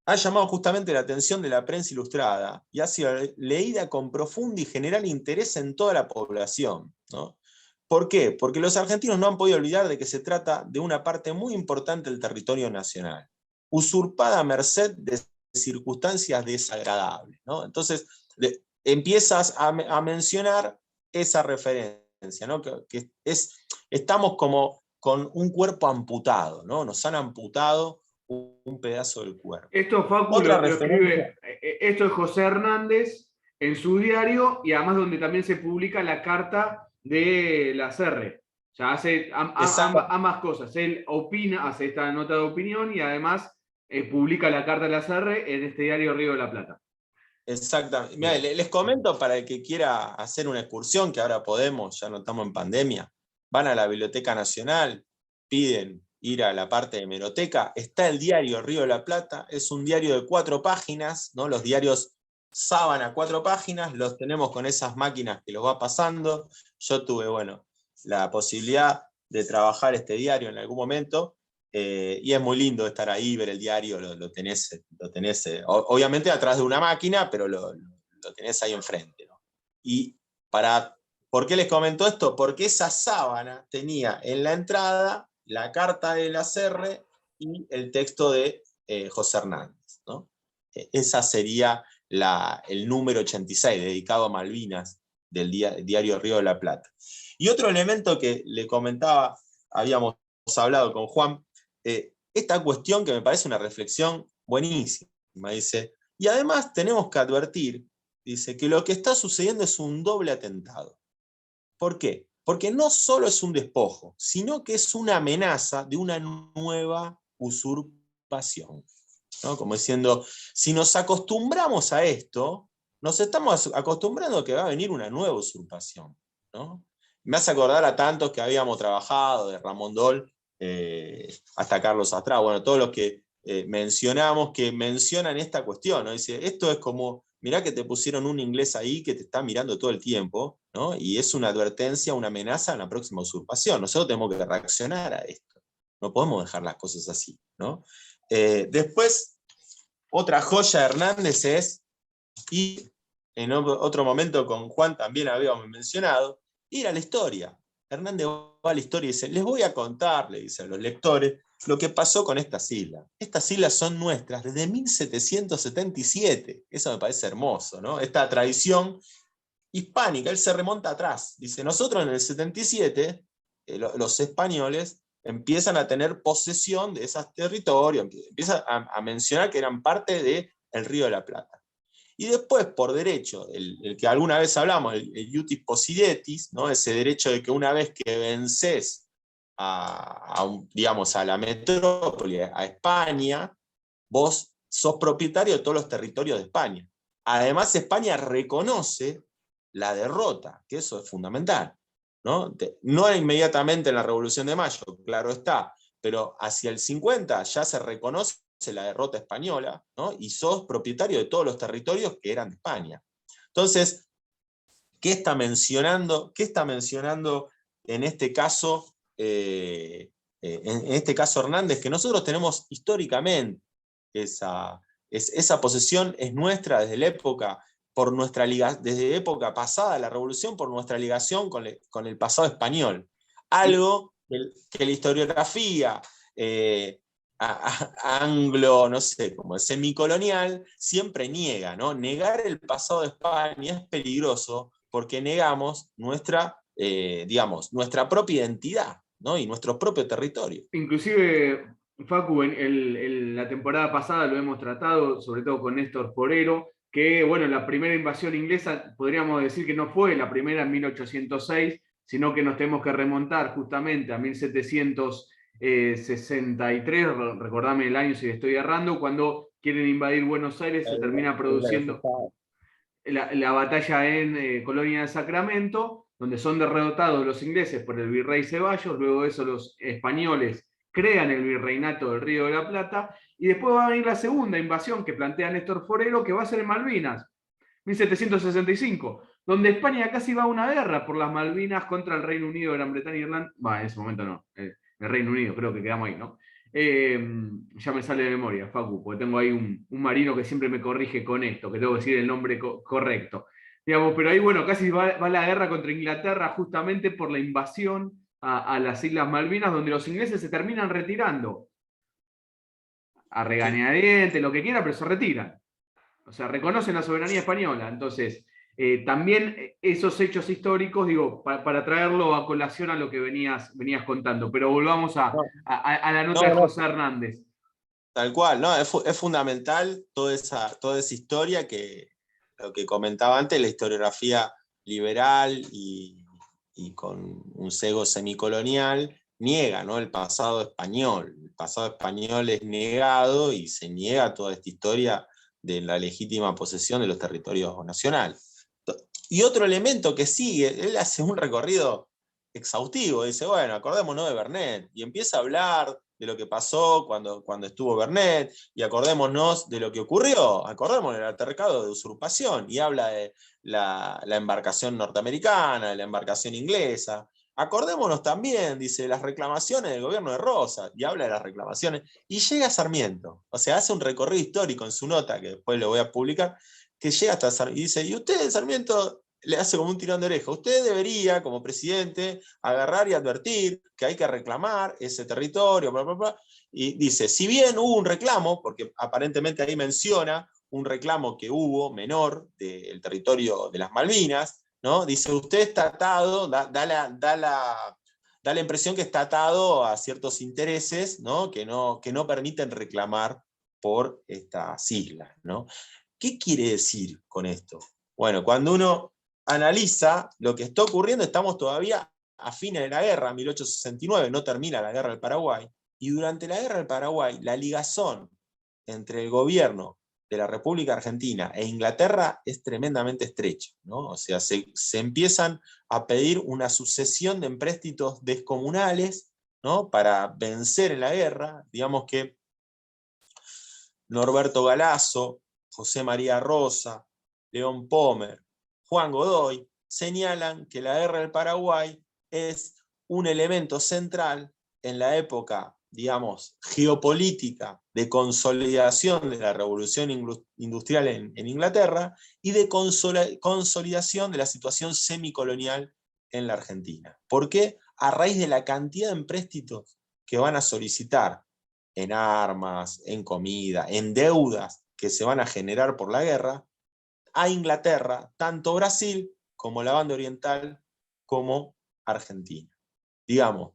ha llamado justamente la atención de la prensa ilustrada y ha sido leída con profundo y general interés en toda la población, ¿no? ¿Por qué? Porque los argentinos no han podido olvidar de que se trata de una parte muy importante del territorio nacional, usurpada a merced de circunstancias desagradables, ¿no? Entonces, empiezas a mencionar esa referencia, ¿no? Estamos como con un cuerpo amputado, ¿no? Nos han amputado un pedazo del cuerpo. Esto, Facu, Otra lo referencia. escribe, esto es José Hernández en su diario, y además donde también se publica la carta de la CR. O sea, hace ambas cosas. Él opina, hace esta nota de opinión y además publica la carta de la CR en este diario Río de la Plata. Exactamente. Mirá, les comento para el que quiera hacer una excursión, que ahora podemos, ya no estamos en pandemia, van a la Biblioteca Nacional, piden ir a la parte de hemeroteca, está el diario Río de la Plata, es un diario de 4 páginas, ¿no? Los diarios Sábana 4 páginas, los tenemos con esas máquinas que los va pasando. Yo tuve, bueno, la posibilidad de trabajar este diario en algún momento, y es muy lindo estar ahí, ver el diario, lo tenés obviamente atrás de una máquina, pero lo tenés ahí enfrente, ¿no? Y ¿por qué les comento esto? Porque esa sábana tenía en la entrada la carta de la CR y el texto de José Hernández, ¿no? Esa sería el número 86, dedicado a Malvinas, del diario Río de la Plata. Y otro elemento que le comentaba, habíamos hablado con Juan, esta cuestión que me parece una reflexión buenísima, dice, y además tenemos que advertir, dice, que lo que está sucediendo es un doble atentado. ¿Por qué? Porque no solo es un despojo, sino que es una amenaza de una nueva usurpación, ¿no? Como diciendo, si nos acostumbramos a esto, nos estamos acostumbrando a que va a venir una nueva usurpación, ¿no? Me hace acordar a tantos que habíamos trabajado, de Ramón Dol hasta Carlos Astrá, bueno, todos los que mencionamos, que mencionan esta cuestión, ¿no? Dice, esto es como, mirá que te pusieron un inglés ahí que te está mirando todo el tiempo, ¿no? Y es una advertencia, una amenaza en la próxima usurpación. Nosotros tenemos que reaccionar a esto. No podemos dejar las cosas así, ¿no? Después, otra joya de Hernández es, y en otro momento con Juan también habíamos mencionado, ir a la historia. Hernández va a la historia y dice, les voy a contar, le dice a los lectores, lo que pasó con estas islas. Estas islas son nuestras desde 1777. Eso me parece hermoso, ¿no? Esta tradición hispánica, él se remonta atrás. Dice, nosotros en el 77, los españoles empiezan a tener posesión de esos territorios, empiezan a mencionar que eran parte del Río de la Plata. Y después, por derecho, el que alguna vez hablamos, el iutis possidetis, ¿no? Ese derecho de que una vez que vences digamos, a la metrópoli, a España, vos sos propietario de todos los territorios de España. Además, España reconoce la derrota, que eso es fundamental, ¿no? No inmediatamente en la Revolución de Mayo, claro está, pero hacia el 50 ya se reconoce la derrota española, ¿no? Y sos propietario de todos los territorios que eran de España. Entonces, ¿qué está mencionando en este caso, Hernández? Que nosotros tenemos históricamente esa posesión, es nuestra desde la época, desde época pasada de la Revolución, por nuestra ligación con el pasado español. Algo que la historiografía anglo, no sé, como semicolonial, siempre niega, ¿no? Negar el pasado de España es peligroso porque negamos digamos, nuestra propia identidad, ¿no? Y nuestro propio territorio. Inclusive, Facu, en la temporada pasada lo hemos tratado, sobre todo con Néstor Forero, que, bueno, la primera invasión inglesa, podríamos decir que no fue la primera en 1806, sino que nos tenemos que remontar justamente a 1763, recordame el año si le estoy errando, cuando quieren invadir Buenos Aires, se termina produciendo la batalla en Colonia de Sacramento, donde son derrotados los ingleses por el virrey Ceballos, luego de eso los españoles crean el virreinato del Río de la Plata, y después va a venir la segunda invasión que plantea Néstor Forero, que va a ser en Malvinas, 1765, donde España casi va a una guerra por las Malvinas contra el Reino Unido, Gran Bretaña e Irlanda. En ese momento no, el Reino Unido, creo que quedamos ahí, ¿no? Ya me sale de memoria, Facu, porque tengo ahí un marino que siempre me corrige con esto, que tengo que decir el nombre correcto. Digamos, pero ahí, bueno, casi va la guerra contra Inglaterra justamente por la invasión a las Islas Malvinas, donde los ingleses se terminan retirando a Sí. regañadientes, lo que quiera, pero se retiran. O sea, reconocen la soberanía española. Entonces, también esos hechos históricos, digo, para traerlo a colación a lo que venías contando. Pero volvamos No, a la nota de no, no, José Hernández. tal cual, ¿no? Es fundamental toda esa historia que, lo que comentaba antes, la historiografía liberal y con un sesgo semicolonial, niega, ¿no? El pasado español. El pasado español es negado y se niega toda esta historia de la legítima posesión de los territorios nacionales. Y otro elemento que sigue, él hace un recorrido exhaustivo, dice, bueno, acordémonos de Bernet, y empieza a hablar de lo que pasó cuando estuvo Bernet, y acordémonos de lo que ocurrió, acordémonos del altercado de usurpación, y habla de la embarcación norteamericana, de la embarcación inglesa. Acordémonos también, dice, las reclamaciones del gobierno de Rosas, y habla de las reclamaciones, y llega a Sarmiento, o sea, hace un recorrido histórico en su nota, que después lo voy a publicar, que llega hasta Sarmiento, y dice, y usted, Sarmiento, le hace como un tirón de oreja. Usted debería, como presidente, agarrar y advertir que hay que reclamar ese territorio, bla, bla, bla. Y dice, si bien hubo un reclamo, porque aparentemente ahí menciona un reclamo que hubo menor del territorio de las Malvinas, ¿no? Dice, usted está atado, da la impresión que está atado a ciertos intereses, ¿no? Que no permiten reclamar por estas islas, ¿no? ¿Qué quiere decir con esto? Bueno, cuando uno analiza lo que está ocurriendo, estamos todavía a fines de la guerra, 1869, no termina la guerra del Paraguay, y durante la guerra del Paraguay, la ligazón entre el gobierno de la República Argentina e Inglaterra es tremendamente estrecha, ¿no? O sea, se empiezan a pedir una sucesión de empréstitos descomunales, ¿no? Para vencer en la guerra. Digamos que Norberto Galazo, José María Rosa, León Pomer, Juan Godoy, señalan que la guerra del Paraguay es un elemento central en la época, digamos, geopolítica de consolidación de la revolución industrial en Inglaterra y de consolidación de la situación semicolonial en la Argentina. ¿Por qué? A raíz de la cantidad de empréstitos que van a solicitar en armas, en comida, en deudas que se van a generar por la guerra, a Inglaterra, tanto Brasil como la banda oriental como Argentina. Digamos,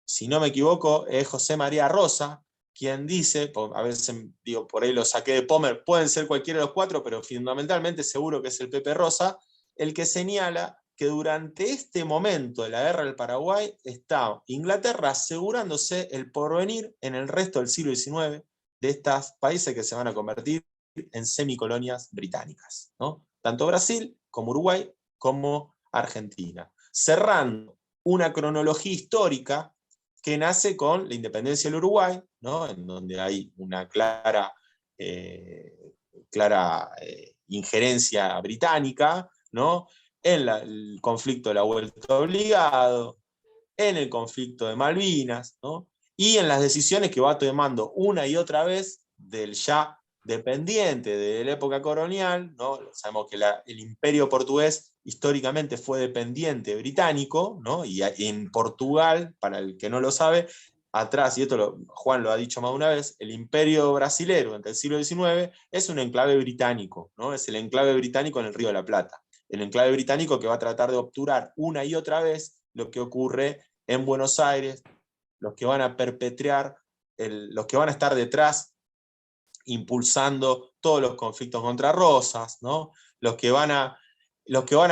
si no me equivoco, es José María Rosa quien dice, a veces digo, por ahí lo saqué de Pomer, pueden ser cualquiera de los cuatro, pero fundamentalmente seguro que es el Pepe Rosa, el que señala que durante este momento de la guerra del Paraguay está Inglaterra asegurándose el porvenir en el resto del siglo XIX de estos países que se van a convertir en semicolonias británicas, ¿no? Tanto Brasil como Uruguay como Argentina. Cerrando una cronología histórica que nace con la independencia del Uruguay, ¿no? En donde hay una clara injerencia británica, ¿no? En el conflicto de la vuelta obligado, en el conflicto de Malvinas, ¿no? Y en las decisiones que va tomando una y otra vez del ya dependiente de la época colonial, ¿no? Sabemos que el imperio portugués históricamente fue dependiente británico, ¿no? Y en Portugal, para el que no lo sabe, atrás, y esto Juan lo ha dicho más de una vez, el imperio brasilero entre el siglo XIX es un enclave británico, ¿no? Es el enclave británico en el Río de la Plata. El enclave británico que va a tratar de obturar una y otra vez lo que ocurre en Buenos Aires, los que van a perpetrar, los que van a estar detrás impulsando todos los conflictos contra Rosas, ¿no? Los que van a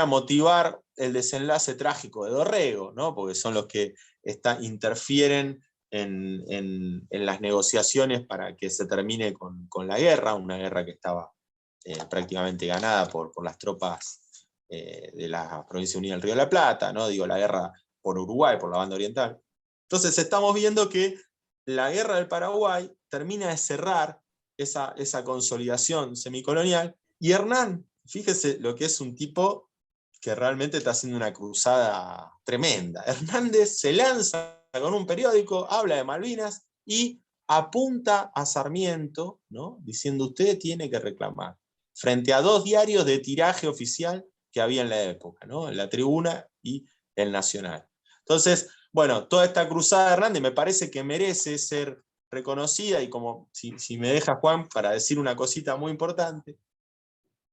motivar el desenlace trágico de Dorrego, ¿no? Porque son los que interfieren en las negociaciones para que se termine con la guerra, una guerra que estaba prácticamente ganada por las tropas de la Provincia Unida del Río de la Plata, ¿no? Digo, la guerra por Uruguay, por la banda oriental. Entonces estamos viendo que la guerra del Paraguay termina de cerrar esa consolidación semicolonial, y Hernán, fíjese lo que es un tipo que realmente está haciendo una cruzada tremenda. Hernández se lanza con un periódico, habla de Malvinas y apunta a Sarmiento, ¿no? Diciendo usted tiene que reclamar, frente a 2 diarios de tiraje oficial que había en la época, ¿no? La Tribuna y el Nacional. Entonces, bueno, toda esta cruzada de Hernández me parece que merece ser reconocida, y como si me deja Juan para decir una cosita muy importante,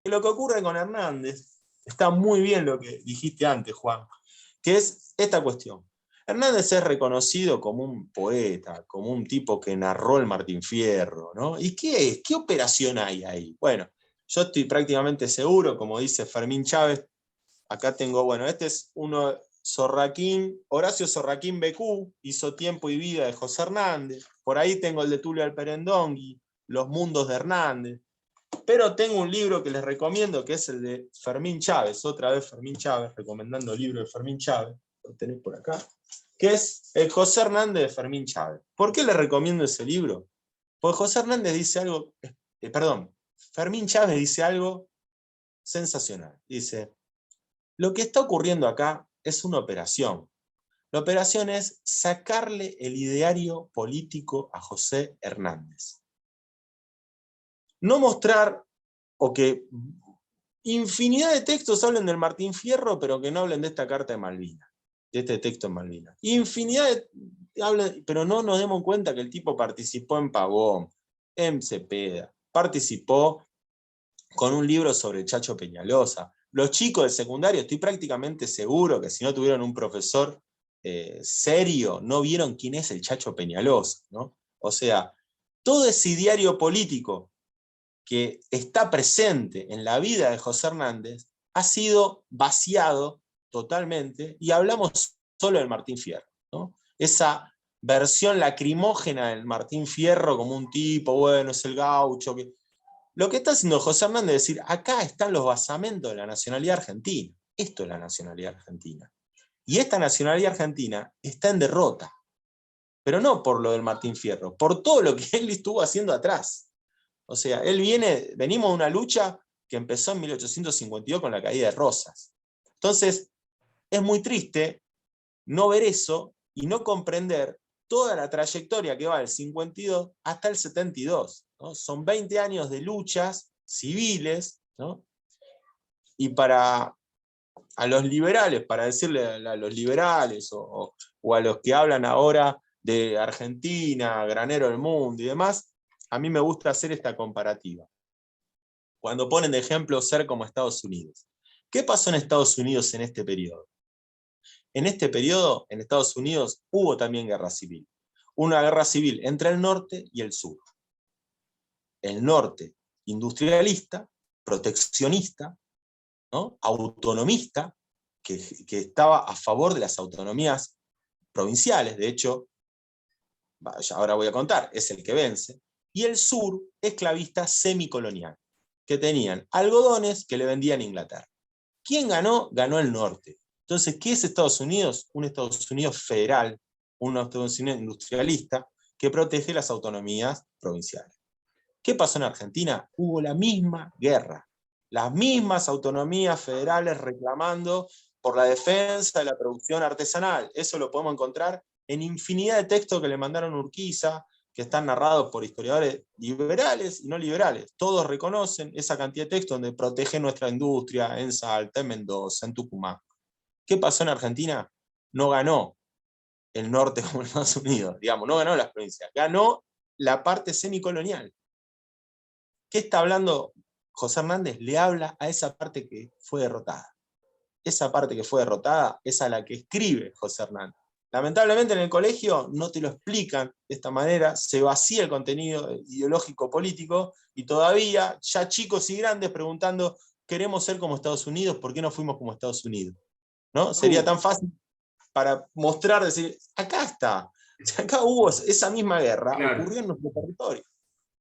que lo que ocurre con Hernández, está muy bien lo que dijiste antes, Juan, que es esta cuestión. Hernández es reconocido como un poeta, como un tipo que narró el Martín Fierro, ¿no? ¿Y qué es? ¿Qué operación hay ahí? Bueno, yo estoy prácticamente seguro, como dice Fermín Chávez, acá tengo, bueno, este es uno, Horacio Sorraquín Becú, hizo Tiempo y Vida de José Hernández, por ahí tengo el de Tulio Alperendongui, Los Mundos de Hernández, pero tengo un libro que les recomiendo, que es el de Fermín Chávez, otra vez Fermín Chávez, recomendando el libro de Fermín Chávez, lo tenéis por acá, que es el José Hernández de Fermín Chávez. ¿Por qué les recomiendo ese libro? Porque José Hernández dice algo, Fermín Chávez dice algo sensacional. Dice, lo que está ocurriendo acá es una operación. La operación es sacarle el ideario político a José Hernández. No mostrar, o que infinidad de textos hablen del Martín Fierro, pero que no hablen de esta carta de Malvinas, de este texto en Malvinas. Infinidad pero no nos demos cuenta que el tipo participó en Pavón, en Cepeda, participó con un libro sobre Chacho Peñalosa. Los chicos de secundario, estoy prácticamente seguro que si no tuvieron un profesor serio, no vieron quién es el Chacho Peñalosa, ¿no? O sea, todo ese ideario político que está presente en la vida de José Hernández ha sido vaciado totalmente, y hablamos solo del Martín Fierro, ¿no? Esa versión lacrimógena del Martín Fierro como un tipo, bueno, es el gaucho. Lo que está haciendo José Hernández es decir, acá están los basamentos de la nacionalidad argentina. Esto es la nacionalidad argentina. Y esta nacionalidad argentina está en derrota. Pero no por lo del Martín Fierro, por todo lo que él estuvo haciendo atrás. O sea, venimos de una lucha que empezó en 1852 con la caída de Rosas. Entonces, es muy triste no ver eso y no comprender toda la trayectoria que va del 52 hasta el 72. ¿No? Son 20 años de luchas civiles, ¿no? Y a los liberales, para decirle a los liberales o a los que hablan ahora de Argentina, granero del mundo y demás, a mí me gusta hacer esta comparativa. Cuando ponen de ejemplo ser como Estados Unidos. ¿Qué pasó en Estados Unidos en este periodo? En este periodo, en Estados Unidos, hubo también guerra civil. Una guerra civil entre el norte y el sur. El norte, industrialista, proteccionista, ¿no? Autonomista, que estaba a favor de las autonomías provinciales, de hecho, ahora voy a contar, es el que vence, y el sur, esclavista semicolonial, que tenían algodones que le vendían a Inglaterra. ¿Quién ganó? Ganó el norte. Entonces, ¿qué es Estados Unidos? Un Estados Unidos federal, un Estados Unidos industrialista, que protege las autonomías provinciales. ¿Qué pasó en Argentina? Hubo la misma guerra, las mismas autonomías federales reclamando por la defensa de la producción artesanal. Eso lo podemos encontrar en infinidad de textos que le mandaron Urquiza, que están narrados por historiadores liberales y no liberales. Todos reconocen esa cantidad de textos donde protege nuestra industria en Salta, en Mendoza, en Tucumán. ¿Qué pasó en Argentina? No ganó el norte como Estados Unidos, digamos, no ganó las provincias, ganó la parte semicolonial. ¿Qué está hablando José Hernández? Le habla a esa parte que fue derrotada. Esa parte que fue derrotada es a la que escribe José Hernández. Lamentablemente en el colegio no te lo explican de esta manera, se vacía el contenido ideológico político y todavía ya chicos y grandes preguntando, queremos ser como Estados Unidos, ¿por qué no fuimos como Estados Unidos? ¿No? Sería tan fácil para mostrar, decir, acá está, acá hubo esa misma guerra, Claro. ocurrió en nuestro territorio.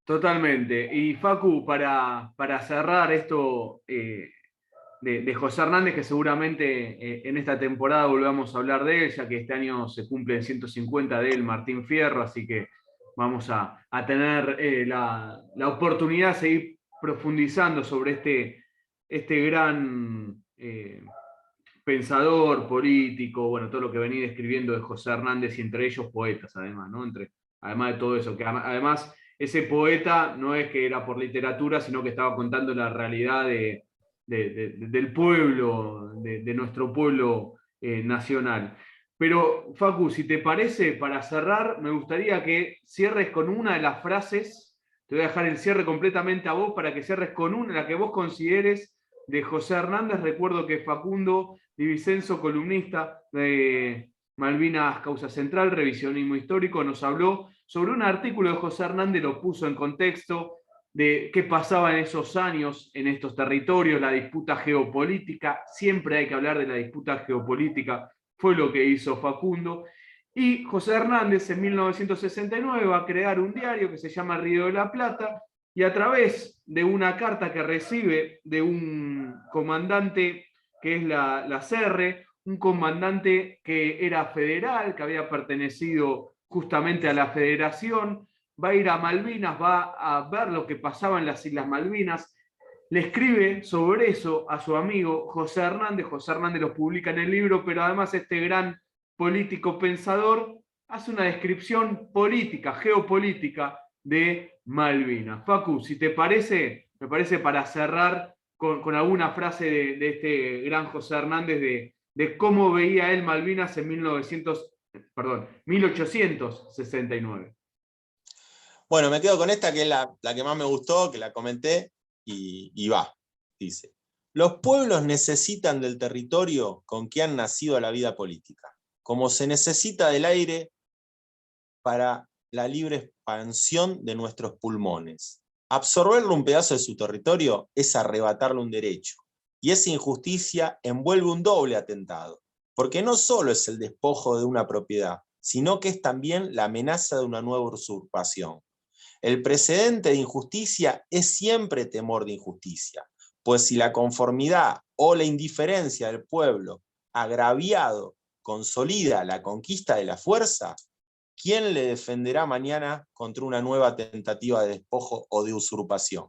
Totalmente. Y Facu, para cerrar esto de José Hernández, que seguramente en esta temporada volvamos a hablar de él, ya que este año se cumplen 150 de él, Martín Fierro, así que vamos a tener la oportunidad de seguir profundizando sobre este gran pensador político, bueno, todo lo que venía escribiendo de José Hernández y entre ellos poetas, además, ¿no? además de todo eso, que además ese poeta no es que era por literatura, sino que estaba contando la realidad del pueblo, de nuestro pueblo nacional. Pero, Facu, si te parece, para cerrar, me gustaría que cierres con una de las frases. Te voy a dejar el cierre completamente a vos para que cierres con una, la que vos consideres, de José Hernández. Recuerdo que Facundo Di Vicenzo, columnista de Malvinas Causa Central, Revisionismo Histórico, nos habló sobre un artículo de José Hernández, lo puso en contexto de qué pasaba en esos años, en estos territorios, la disputa geopolítica. Siempre hay que hablar de la disputa geopolítica, fue lo que hizo Facundo. Y José Hernández en 1969 va a crear un diario que se llama Río de la Plata, y a través de una carta que recibe de un comandante que es la CERRE, un comandante que era federal, que había pertenecido justamente a la federación, va a ir a Malvinas, va a ver lo que pasaba en las Islas Malvinas, le escribe sobre eso a su amigo José Hernández lo publica en el libro, pero además este gran político pensador hace una descripción política, geopolítica de Malvinas. Facu, si te parece, me parece para cerrar con alguna frase de este gran José Hernández de cómo veía él Malvinas en 1869. Bueno, me quedo con esta, que es la que más me gustó, que la comenté, y va. Dice: los pueblos necesitan del territorio con que han nacido a la vida política, como se necesita del aire para la libre expansión de nuestros pulmones. Absorberle un pedazo de su territorio es arrebatarle un derecho, y esa injusticia envuelve un doble atentado, porque no solo es el despojo de una propiedad, sino que es también la amenaza de una nueva usurpación. El precedente de injusticia es siempre temor de injusticia, pues si la conformidad o la indiferencia del pueblo agraviado consolida la conquista de la fuerza, ¿quién le defenderá mañana contra una nueva tentativa de despojo o de usurpación?